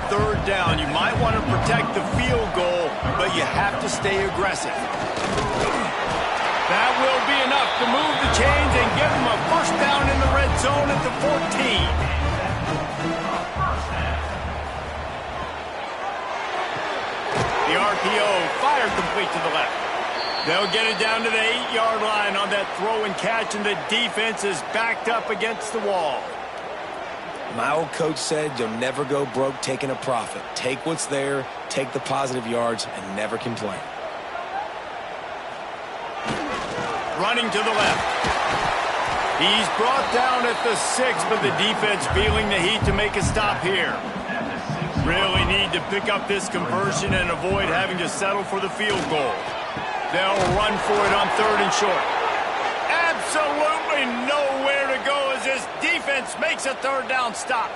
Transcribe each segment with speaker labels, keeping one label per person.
Speaker 1: 3rd down. You might want to protect the field goal, but you have to stay aggressive. That will be enough to move the chains and give them a 1st down in the red zone at the 14. The RPO fired complete to the left. They'll get it down to the 8-yard line on that throw and catch, and the defense is backed up against the wall.
Speaker 2: My old coach said you'll never go broke taking a profit. Take what's there, take the positive yards, and never complain.
Speaker 1: Running to the left. He's brought down at the 6, but the defense feeling the heat to make a stop here. Really need to pick up this conversion and avoid having to settle for the field goal. They'll run for it on 3rd and short. Absolutely nowhere to go as this defense makes a 3rd down stop.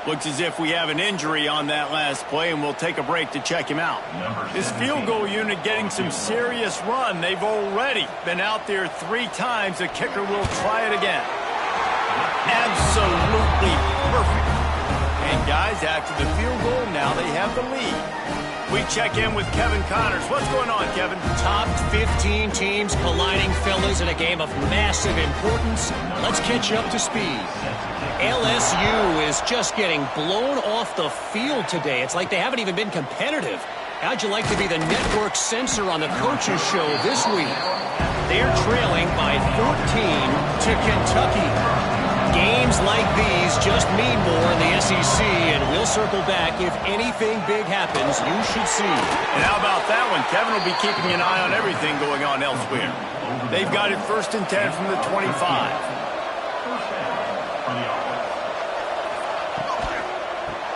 Speaker 1: Looks as if we have an injury on that last play, and we'll take a break to check him out. This field goal unit getting some serious run. They've already been out there 3 times. The kicker will try it again. Absolutely perfect. And guys, after the field goal, now they have the lead. We check in with Kevin Connors. What's going on, Kevin?
Speaker 3: Top 15 teams colliding, fellas, in a game of massive importance. Let's catch you up to speed. LSU is just getting blown off the field today. It's like they haven't even been competitive. How'd you like to be the network censor on the coaches show this week? They're trailing by 14 to Kentucky. Games like these just mean more in the SEC, and we'll circle back. If anything big happens, you should see.
Speaker 1: And how about that one? Kevin will be keeping an eye on everything going on elsewhere. They've got it 1st and 10 from the 25.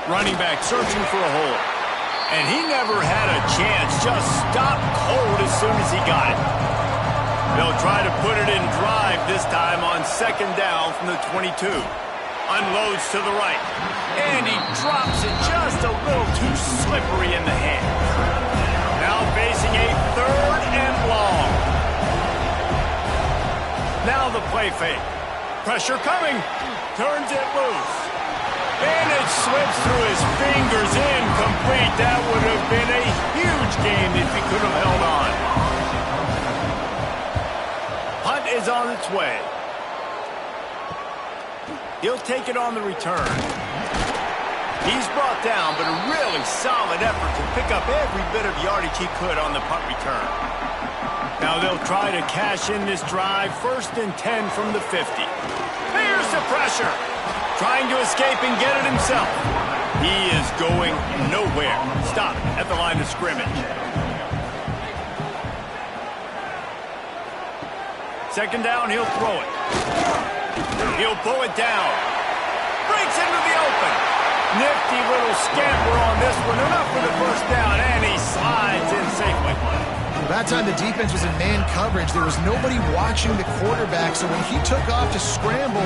Speaker 1: Running back searching for a hole. And he never had a chance. Just stopped cold as soon as he got it. They'll try to put it in drive this time on 2nd down from the 22. Unloads to the right. And he drops it just a little too slippery in the hand. Now facing a 3rd and long. Now the play fake. Pressure coming. Turns it loose. And it slips through his fingers, incomplete. That would have been a huge game if he could have held on. Hunt is on its way. He'll take it on the return. He's brought down, but a really solid effort to pick up every bit of yardage he could on the punt return. Now they'll try to cash in this drive. 1st and 10 from the 50. Here's the pressure. Trying to escape and get it himself. He is going nowhere. Stop at the line of scrimmage. 2nd down, he'll throw it. He'll pull it down. Breaks into the open. Nifty little scamper on this one. Enough for the 1st down, and he slides in safely.
Speaker 4: That time the defense was in man coverage. There was nobody watching the quarterback, so when he took off to scramble,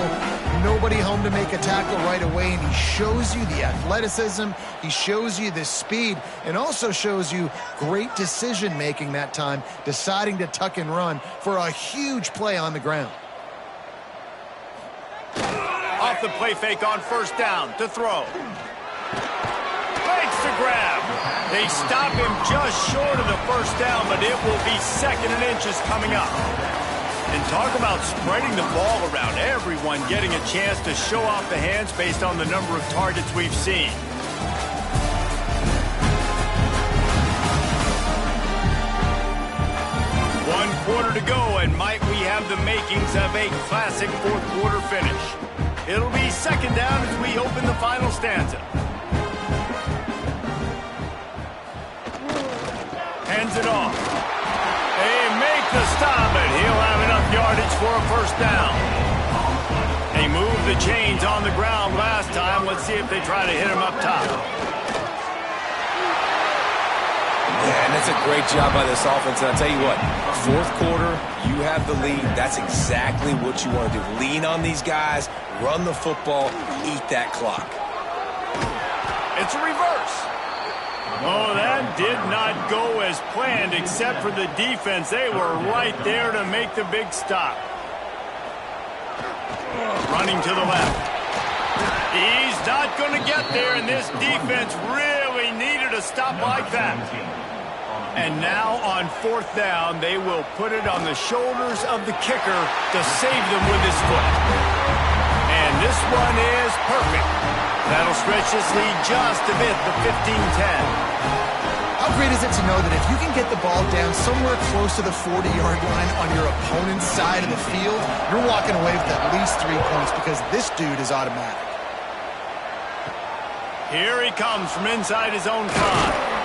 Speaker 4: nobody home to make a tackle right away, and he shows you the athleticism, he shows you the speed, and also shows you great decision-making that time, deciding to tuck and run for a huge play on the ground.
Speaker 1: Off the play fake on 1st down to throw. Fakes the grab. They stop him just short of the 1st down, but it will be 2nd and inches coming up. And talk about spreading the ball around. Everyone getting a chance to show off the hands based on the number of targets we've seen. One quarter to go, and might we have the makings of a classic 4th quarter finish. It'll be 2nd down as we open the final stanza. Hands it off. They make the stop, and he'll have enough yardage for a 1st down. They moved the chains on the ground last time. Let's see if they try to hit him up top.
Speaker 2: Yeah, and that's a great job by this offense. And I'll tell you what, 4th quarter, you have the lead. That's exactly what you want to do. Lean on these guys, run the football, eat that clock.
Speaker 1: It's a reverse. Oh, that did not go as planned, except for the defense. They were right there to make the big stop. Running to the left. He's not going to get there, and this defense really needed a stop like that. And now on 4th down, they will put it on the shoulders of the kicker to save them with his foot. And this one is perfect. That'll stretch this lead just a bit to 15-10.
Speaker 4: How great is it to know that if you can get the ball down somewhere close to the 40-yard line on your opponent's side of the field, you're walking away with at least 3 points because this dude is automatic.
Speaker 1: Here he comes from inside his own 5.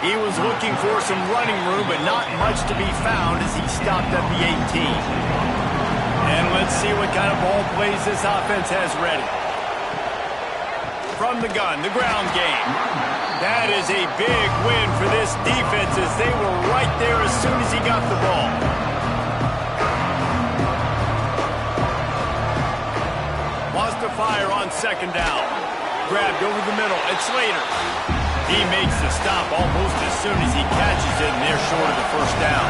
Speaker 1: He was looking for some running room, but not much to be found as he stopped at the 18. And let's see what kind of ball plays this offense has ready. From the gun, the ground game. That is a big win for this defense as they were right there as soon as he got the ball. Wants to fire on 2nd down. Grabbed over the middle. It's Slater. He makes the stop almost as soon as he catches it, and they're short of the 1st down.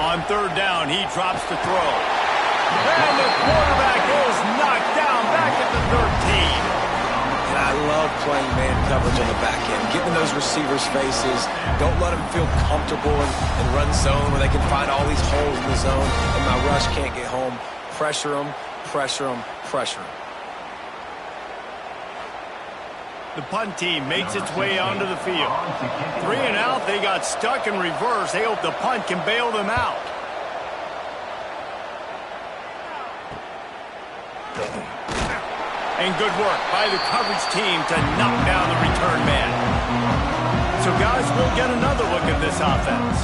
Speaker 1: On 3rd down, he drops to throw. And the quarterback is knocked down back at the 13.
Speaker 2: And I love playing man coverage on the back end, getting those receivers' faces. Don't let them feel comfortable and run zone where they can find all these holes in the zone, and my rush can't get home. Pressure them, pressure them, pressure them.
Speaker 1: The punt team makes its way onto the field. 3 and out, they got stuck in reverse. They hope the punt can bail them out. And good work by the coverage team to knock down the return man. So guys, we'll get another look at this offense.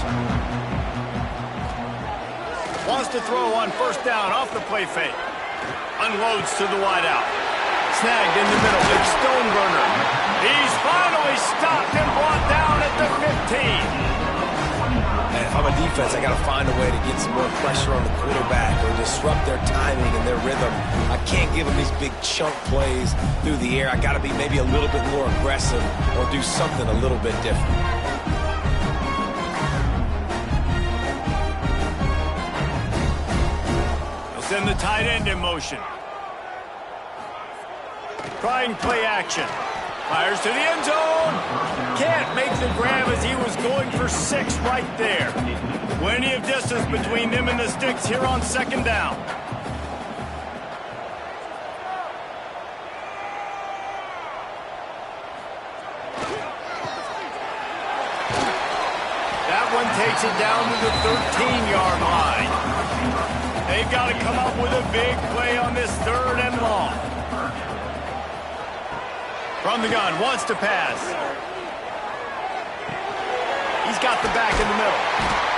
Speaker 1: Wants to throw on 1st down off the play fake. Unloads to the wideout. Snagged in the middle. It's Stoneburner. He's finally stopped and brought down at the 15.
Speaker 2: And if I'm a defense, I got to find a way to get some more pressure on the quarterback or disrupt their timing and their rhythm. I can't give them these big chunk plays through the air. I got to be maybe a little bit more aggressive or do something a little bit different.
Speaker 1: They'll send the tight end in motion. Trying play action. Fires to the end zone. Can't make the grab as he was going for 6 right there. Plenty of distance between them and the sticks here on 2nd down. That one takes it down to the 13-yard line. They've got to come up with a big play on this 3rd and long. From the gun, wants to pass. He's got the back in the middle.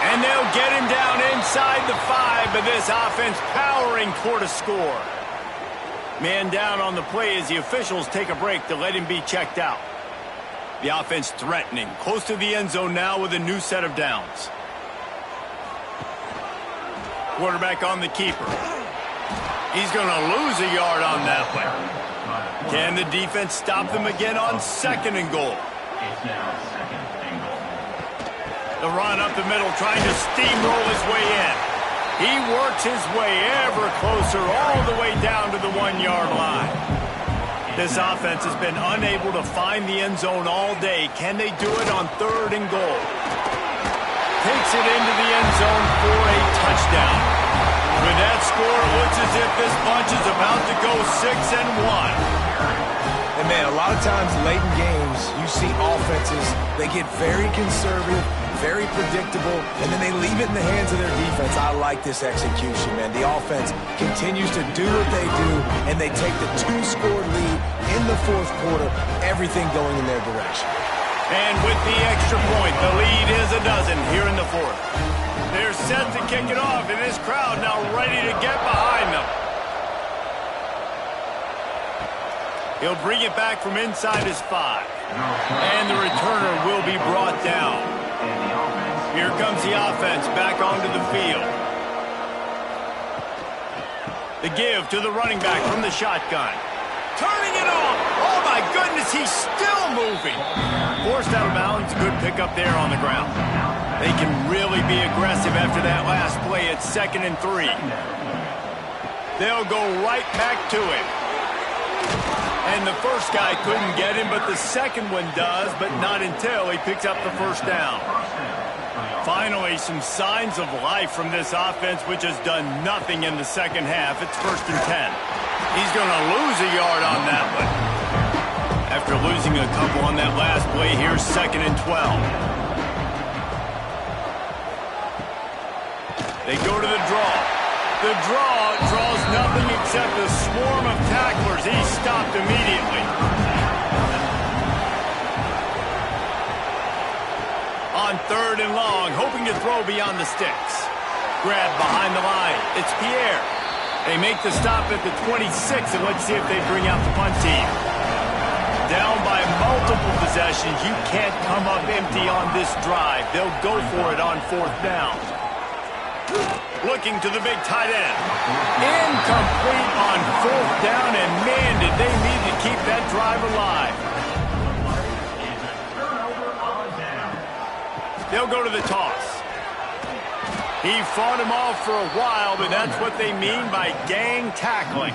Speaker 1: And they'll get him down inside the 5, but this offense powering toward a score. Man down on the play as the officials take a break to let him be checked out. The offense threatening, close to the end zone now with a new set of downs. Quarterback on the keeper. He's going to lose a yard on that one. Can the defense stop them again on 2nd and goal? The run up the middle, trying to steamroll his way in. He works his way ever closer, all the way down to the 1-yard line. This offense has been unable to find the end zone all day. Can they do it on 3rd and goal? Takes it into the end zone for a touchdown. With that score, it looks as if this bunch is about to go 6-1.
Speaker 2: And man, a lot of times late in games, you see offenses, they get very conservative, very predictable, and then they leave it in the hands of their defense. I like this execution, man. The offense continues to do what they do, and they take the 2-score lead in the 4th quarter, everything going in their direction.
Speaker 1: And with the extra point, the lead is a dozen here in the 4th. They're set to kick it off, and this crowd now ready to get behind them. He'll bring it back from inside his 5. And the returner will be brought down. Here comes the offense back onto the field. The give to the running back from the shotgun. Turning it off. Oh, my goodness, he's still moving. Forced out of bounds. Good pickup there on the ground. They can really be aggressive after that last play. It's 2nd and 3. They'll go right back to him. And the first guy couldn't get him, but the second one does, but not until he picks up the first down. Finally, some signs of life from this offense, which has done nothing in the second half. It's 1st and 10. He's going to lose a yard on that one. After losing a couple on that last play, here's 2nd and 12. They go to the draw. The draw draws nothing except a swarm of tacklers. He's stopped immediately. On 3rd and long, hoping to throw beyond the sticks. Grab behind the line. It's Pierre. They make the stop at the 26, and let's see if they bring out the punt team. Down by multiple possessions, you can't come up empty on this drive. They'll go for it on 4th down. Looking to the big tight end. Incomplete on 4th down, and man, did they need to keep that drive alive. They'll go to the toss. He fought him off for a while, but that's what they mean by gang tackling.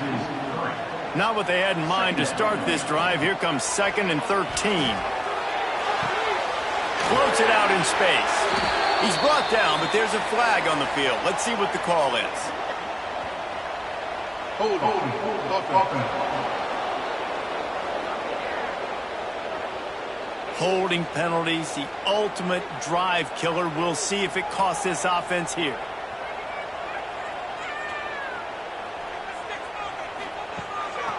Speaker 1: Not what they had in mind to start this drive. Here comes 2nd and 13. Floats it out in space. He's brought down, but there's a flag on the field. Let's see what the call is. Holding penalties, the ultimate drive killer. We'll see if it costs this offense here.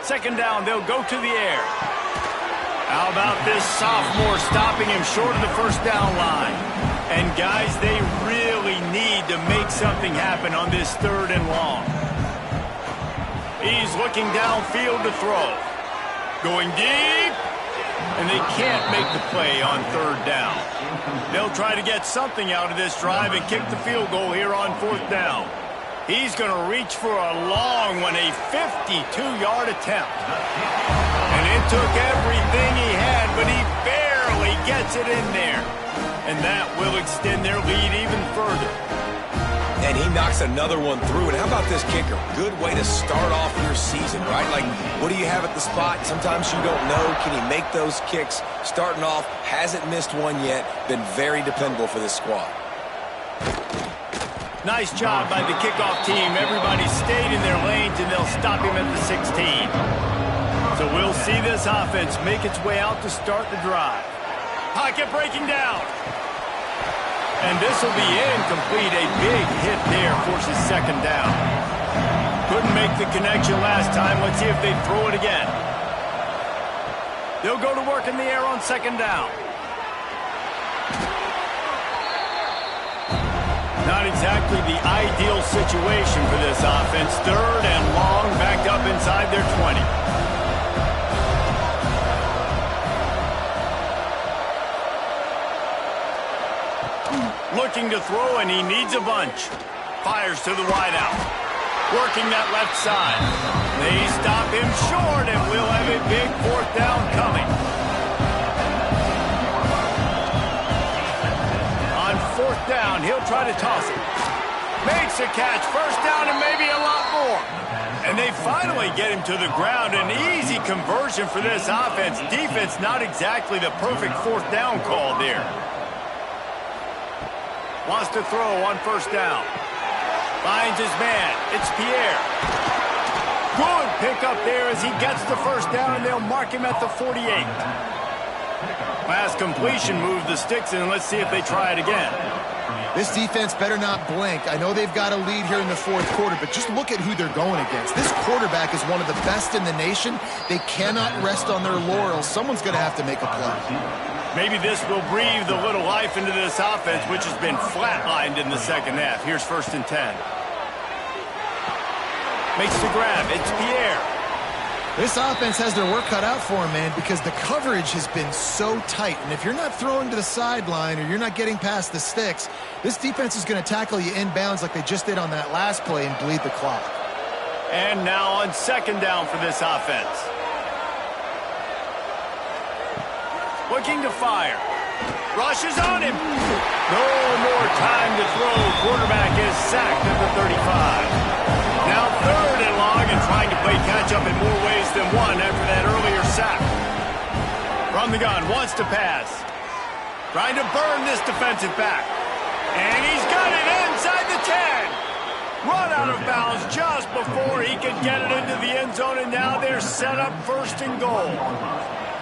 Speaker 1: Second down, they'll go to the air. How about this sophomore stopping him short of the first down line? And guys, they really need to make something happen on this 3rd and long. He's looking downfield to throw. Going deep. And they can't make the play on 3rd down. They'll try to get something out of this drive and kick the field goal here on 4th down. He's going to reach for a long one, a 52-yard attempt. And it took everything he had, but he barely gets it in there. And that will extend their lead even further.
Speaker 2: And he knocks another one through. And how about this kicker? Good way to start off your season, right? Like, what do you have at the spot? Sometimes you don't know. Can he make those kicks? Starting off, hasn't missed one yet. Been very dependable for this squad.
Speaker 1: Nice job by the kickoff team. Everybody stayed in their lanes, and they'll stop him at the 16. So we'll see this offense make its way out to start the drive. Pocket breaking down. And this will be incomplete. A big hit there forces 2nd down. Couldn't make the connection last time. Let's see if they throw it again. They'll go to work in the air on 2nd down. Not exactly the ideal situation for this offense. 3rd and long, backed up inside their 20. Looking to throw, and he needs a bunch. Fires to the wideout. Working that left side. They stop him short, and we'll have a big 4th down coming. On 4th down, he'll try to toss it. Makes a catch. 1st down and maybe a lot more. And they finally get him to the ground. An easy conversion for this offense. Defense not exactly the perfect 4th down call there. Wants to throw on 1st down. Finds his man. It's Pierre. Good pickup there as he gets the 1st down, and they'll mark him at the 48. Last completion moved the sticks, and let's see if they try it again.
Speaker 4: This defense better not blink. I know they've got a lead here in the 4th quarter, but just look at who they're going against. This quarterback is one of the best in the nation. They cannot rest on their laurels. Someone's going to have to make a play.
Speaker 1: Maybe this will breathe a little life into this offense, which has been flatlined in the second half. Here's 1st and 10. Makes the grab. It's Pierre.
Speaker 4: This offense has their work cut out for them, man, because the coverage has been so tight. And if you're not throwing to the sideline or you're not getting past the sticks, this defense is going to tackle you inbounds like they just did on that last play and bleed the clock.
Speaker 1: And now on 2nd down for this offense. Looking to fire. Rushes on him. No more time to throw. Quarterback is sacked at the 35. Now 3rd and long and trying to play catch-up in more ways than one after that earlier sack. From the gun, wants to pass. Trying to burn this defensive back. And he's got it inside the 10. Run out of bounds just before he could get it into the end zone, and now they're set up 1st and goal.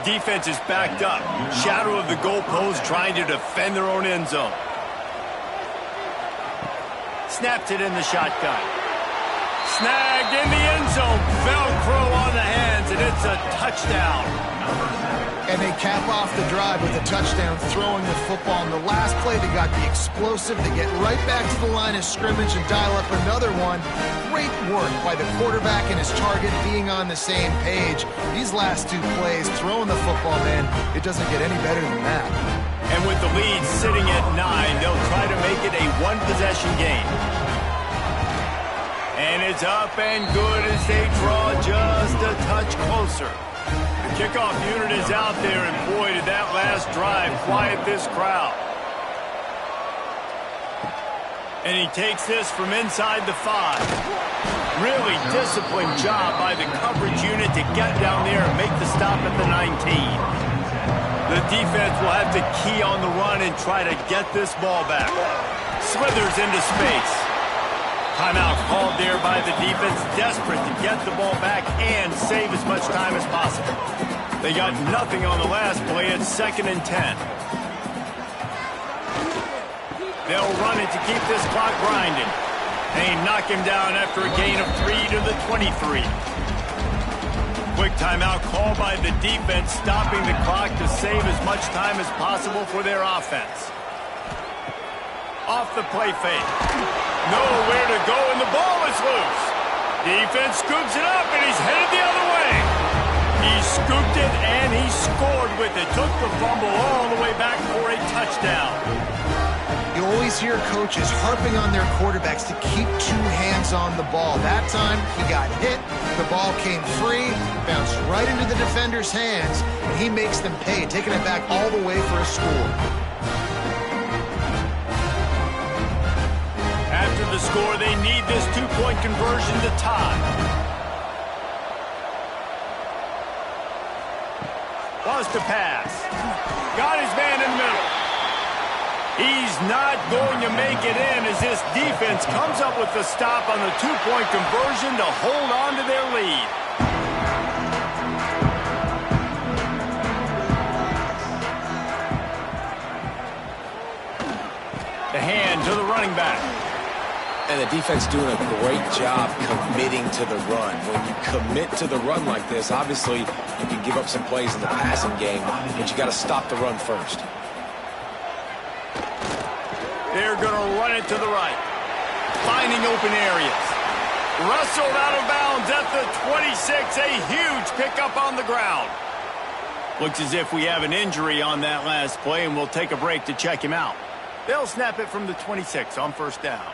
Speaker 1: Defense is backed up. Shadow of the goalpost trying to defend their own end zone. Snapped it in the shotgun. Snagged in the end zone. Velcro on the hands, and it's a touchdown.
Speaker 4: And they cap off the drive with a touchdown, throwing the football. In the last play, they got the explosive. They get right back to the line of scrimmage and dial up another one. Great work by the quarterback and his target being on the same page. These last 2 plays, throwing the football, man, it doesn't get any better than that.
Speaker 1: And with the lead sitting at 9, they'll try to make it a one-possession game. And it's up and good as they draw just a touch closer. The kickoff unit is out there, and boy, did that last drive quiet this crowd. And he takes this from inside the 5. Really disciplined job by the coverage unit to get down there and make the stop at the 19. The defense will have to key on the run and try to get this ball back. Slithers into space. Timeout called there by the defense, desperate to get the ball back and save as much time as possible. They got nothing on the last play. It's 2nd and 10. They'll run it to keep this clock grinding. They knock him down after a gain of 3 to the 23. Quick timeout called by the defense, stopping the clock to save as much time as possible for their offense. Off the play fake. Nowhere to go, and the ball is loose. Defense scoops it up, and he's headed the other way. He scooped it, and he scored with it. Took the fumble all the way back for a touchdown.
Speaker 4: You always hear coaches harping on their quarterbacks to keep 2 hands on the ball. That time, he got hit, the ball came free, bounced right into the defender's hands, and he makes them pay, taking it back all the way for a score.
Speaker 1: After the score, they need this 2-point conversion to tie. Wants to pass. Got his man in the middle. He's not going to make it in as this defense comes up with the stop on the 2-point conversion to hold on to their lead. The hand to the running back.
Speaker 2: And the defense doing a great job committing to the run. When you commit to the run like this, obviously you can give up some plays in the passing game, but you got to stop the run first.
Speaker 1: They're going to run it to the right. Finding open areas. Wrestled out of bounds at the 26. A huge pickup on the ground. Looks as if we have an injury on that last play, and we'll take a break to check him out. They'll snap it from the 26 on 1st down.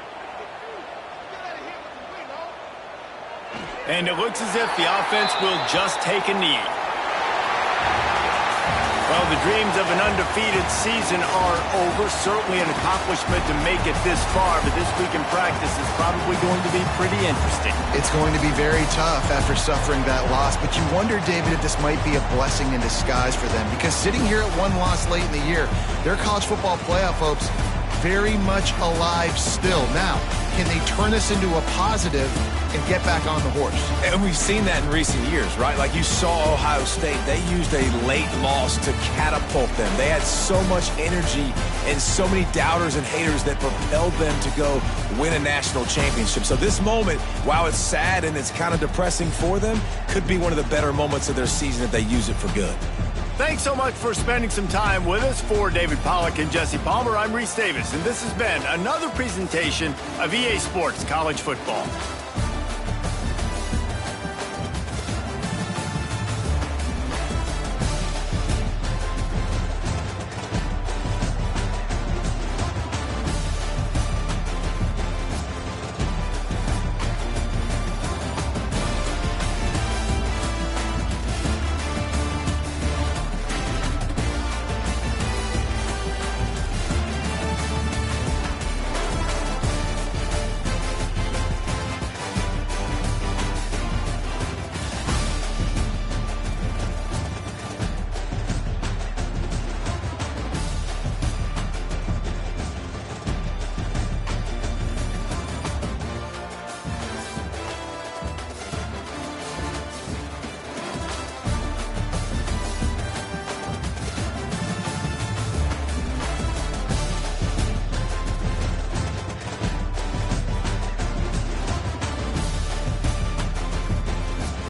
Speaker 1: And it looks as if the offense will just take a knee. Well, the dreams of an undefeated season are over. Certainly an accomplishment to make it this far, but this week in practice is probably going to be pretty interesting.
Speaker 4: It's going to be very tough after suffering that loss, but you wonder, David, if this might be a blessing in disguise for them, because sitting here at 1 loss late in the year, their college football playoff hopes very much alive still. Now, can they turn this into a positive and get back on the horse?
Speaker 2: And we've seen that in recent years, right? Like you saw Ohio State, they used a late loss to catapult them. They had so much energy and so many doubters and haters that propelled them to go win a national championship. So this moment, while it's sad and it's kind of depressing for them, could be one of the better moments of their season if they use it for good.
Speaker 1: Thanks so much for spending some time with us. For David Pollack and Jesse Palmer, I'm Reese Davis, and this has been another presentation of EA Sports College Football.